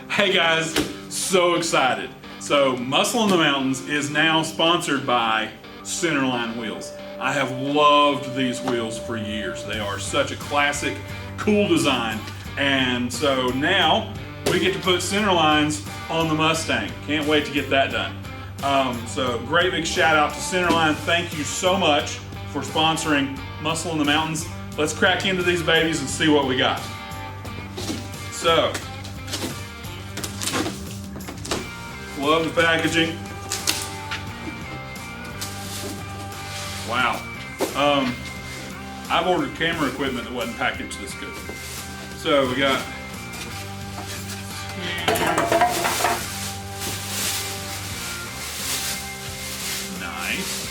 Hey guys, so excited. So Muscle in the Mountains is now sponsored by Centerline wheels. I have loved these wheels for years. They are such a classic, cool design. And so now we get to put Centerlines on the Mustang. Can't wait to get that done. So great big shout out to Centerline. Thank you so much for sponsoring Muscle in the Mountains. Let's crack into these babies and see what we got. So, love the packaging. Wow. I've ordered camera equipment that wasn't packaged this good. So we got nice.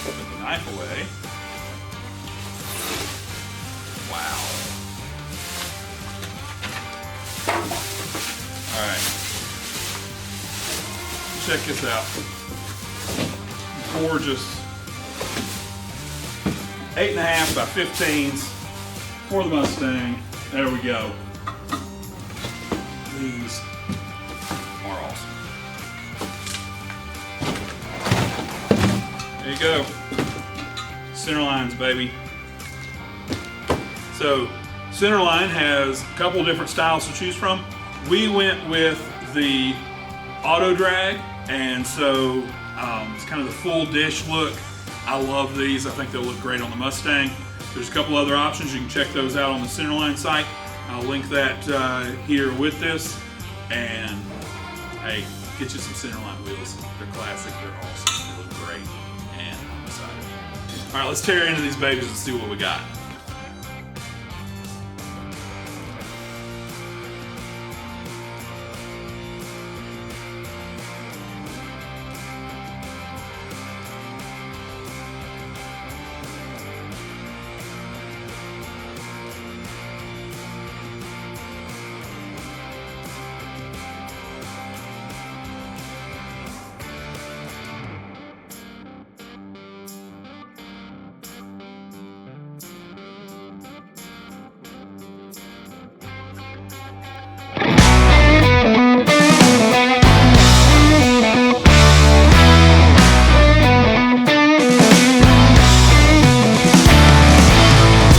Put the knife away. Wow. All right. Check this out. Gorgeous 8.5 by 15s for the Mustang. There we go. These are awesome. There you go. Centerlines, baby. So Centerline has a couple different styles to choose from. We went with the auto drag, and so it's kind of the full dish look. I love these. I think they'll look great on the Mustang. There's a couple other options. You can check those out on the Centerline site. I'll link that here with this. And hey, get you some Centerline wheels. They're classic. They're awesome. They look great. And I'm excited. All right, let's tear into these babies and see what we got.